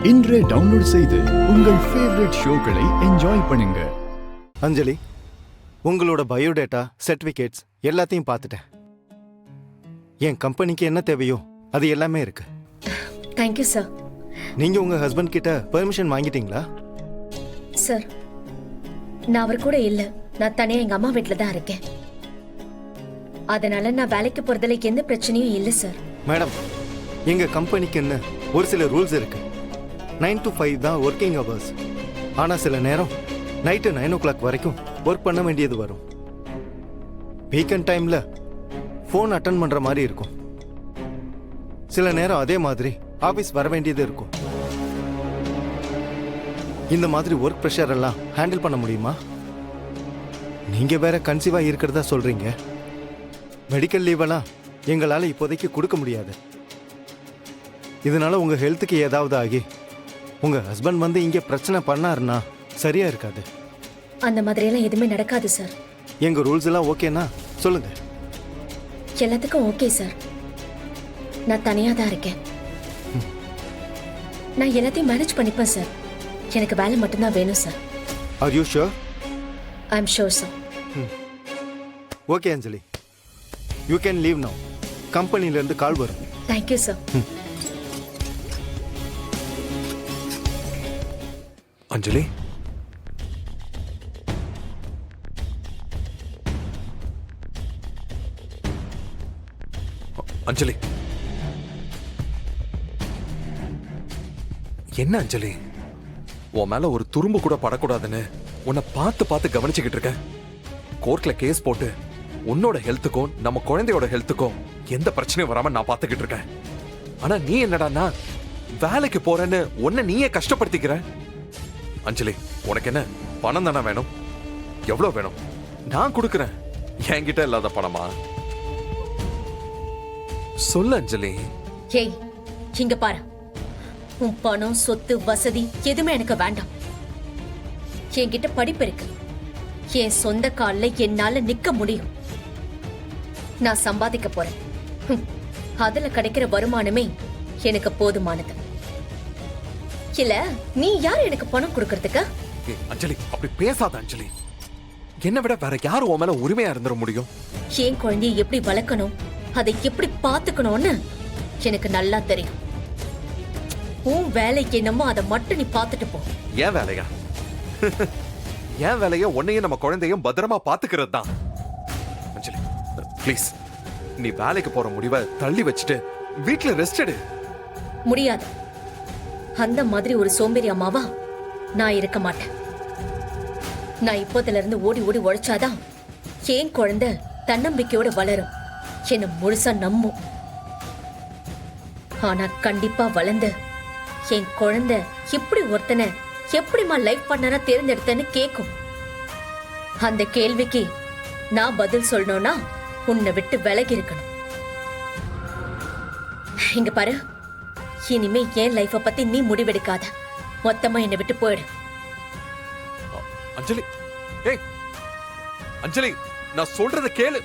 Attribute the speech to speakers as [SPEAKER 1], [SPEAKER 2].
[SPEAKER 1] இன்றே டவுன்லோட் செய்து உங்கள் ஃபேவரட் ஷோக்களை என்ஜாய் பண்ணுங்க.
[SPEAKER 2] அஞ்சலி, உங்களோட பயோடேட்டா, சர்டிஃபிகேட்ஸ் எல்லாத்தையும் பார்த்துட்டேன். என் கம்பெனிக்கு என்ன தேவையோ அது எல்லாமே இருக்கு.
[SPEAKER 3] Thank you sir.
[SPEAKER 2] நீங்க உங்க ஹஸ்பண்ட் கிட்ட பெர்மிஷன் வாங்கிட்டீங்களா?
[SPEAKER 3] சார், நான் அவர் கூட இல்ல. நான் தனியா எங்க அம்மா வீட்டில் தான் இருக்கேன். அதனால நான் வேலைக்கு போறதுல எந்த பிரச்சனையும் இல்லை சார்.
[SPEAKER 2] மேடம், எங்க கம்பெனிக்குன்னு ஒரு சில ரூல்ஸ் இருக்கு. 9 to 5 தான் ஒர்க்கிங் ஹவர்ஸ். ஆனா சில நேரம் நைட்டு 9 o'clock வரைக்கும் ஒர்க் பண்ண வேண்டியது வரும். வீக்கெண்ட் டைம்ல ஃபோன் அட்டன் பண்ற மாதிரி இருக்கும். சில நேரம் அதே மாதிரி ஆபீஸ் வர வேண்டியது இருக்கும். இந்த மாதிரி ஒர்க் ப்ரெஷர் எல்லாம் ஹேண்டில் பண்ண முடியுமா? நீங்க வேற கன்சீவா இருக்கிறதா சொல்றீங்க. மெடிக்கல் லீவெல்லாம் எங்களால் இப்போதைக்கு கொடுக்க முடியாது. இதனால உங்க ஹெல்த்துக்கு ஏதாவது ஆகி உங்க ஹஸ்பண்ட் வந்து இங்க பிரச்சனை பண்ணாருன்னா சரியா இருக்காது.
[SPEAKER 3] அந்த மாதிரியெல்லாம் எதுவுமே நடக்காது சார்.
[SPEAKER 2] எங்க ரூல்ஸ் எல்லாம் ஓகேனா சொல்லுங்க.
[SPEAKER 3] எல்லாத்துக்கும் ஓகே சார். நான் தனியா தான் இருக்கேன். நான் எல்லாத்தையும் மேனேஜ் பண்ணிப்பேன் சார். எனக்கு வேலை மட்டும்தான் வேணும் sir.
[SPEAKER 2] Are you sure?
[SPEAKER 3] I am sure sir.
[SPEAKER 2] Okay Anjali, you can leave now. கம்பெனில இருந்து கால் வரும்.
[SPEAKER 3] Thank you sir.
[SPEAKER 4] அஞ்சலி, அஞ்சலி, என்ன அஞ்சலி? உன் மேல ஒரு துரும்பு கூட படக்கூடாதுன்னு உன்னை பார்த்து பார்த்து கவனிச்சுக்கிட்டு இருக்கேன். கோர்ட்ல கேஸ் போட்டு உன்னோட ஹெல்த்துக்கும் நம்ம குழந்தையோட ஹெல்த்துக்கும் எந்த பிரச்சனையும் வராம நான் பார்த்துக்கிட்டு இருக்கேன். ஆனா நீ என்னடான்னா வேலைக்கு போறேன்னு உன்னை நீயே கஷ்டப்படுத்திக்கிற. அஞ்சலி, உனக்கு என்ன பணம் தானே வேணும்? எவ்வளவு வேணும்? நான் கொடுக்கறேன். என்கிட்ட இல்லாத பணமா? சொல்ல அஞ்சலி.
[SPEAKER 3] ஏய், இங்க பாரு. உன் பணம், சொத்து, வசதி எதுவுமே எனக்கு வேண்டாம். என்கிட்ட படிப்பு இருக்கு. என் சொந்த கால்ல என்னால நிக்க முடியும். நான் சம்பாதிக்க போறேன். அதுல கிடைக்கிற வருமானமே எனக்கு போதுமானது. இல்ல, நீ யார் எனக்கு பணம் கொடுக்கறதுக்கு?
[SPEAKER 4] அஞ்சலி, அப்படி பேசாத அஞ்சலி. என்ன விட வேற யாரும் உன் மேல உரிமையா இருந்துட முடியும்?
[SPEAKER 3] என் குழந்தைய எப்படி வளர்க்கணும், அதை எப்படி பாத்துக்கணும்னு எனக்கு நல்லா தெரியும். உன் வேலைக்கு என்னமோ அதை மட்டும் நீ பாத்துட்டு போ.
[SPEAKER 4] ஏன் வேலையா? ஏன் வேலையா உன்னையும் நம்ம குழந்தையும் பத்திரமா பாத்துக்கிறது தான். அஞ்சலி ப்ளீஸ், நீ வேலைக்கு போற முடிவை தள்ளி வச்சுட்டு வீட்டுல ரெஸ்ட் எடு.
[SPEAKER 3] முடியாது. அந்த மாதிரி ஒரு சோம்பேறி அம்மாவா நான் இருக்க மாட்டேன். நான் இப்போதுல இருந்து ஓடி ஓடி உழைச்சாதான் என் குழந்தை தன்னம்பிக்கையோட வளரும், என்ன முழுசா நம்பும். ஆனா கண்டிப்பா வளர்ந்து என் குழந்தை எப்படி ஒருத்தனை எப்படிமா லைஃப் பார்ட்னரா தேர்ந்தெடுத்தேன்னு கேட்கும். அந்த கேள்விக்கு நான் பதில் சொல்லணும்னா உன்னை விட்டு விலகி இருக்கணும். இங்க பாரு, இனிமே என் லைஃப பத்தி நீ முடிவெடுக்காத. மொத்தமா என்னை விட்டு போயிடு.
[SPEAKER 4] அஞ்சலி, ஏய் அஞ்சலி, நான் சொல்றத கேளு.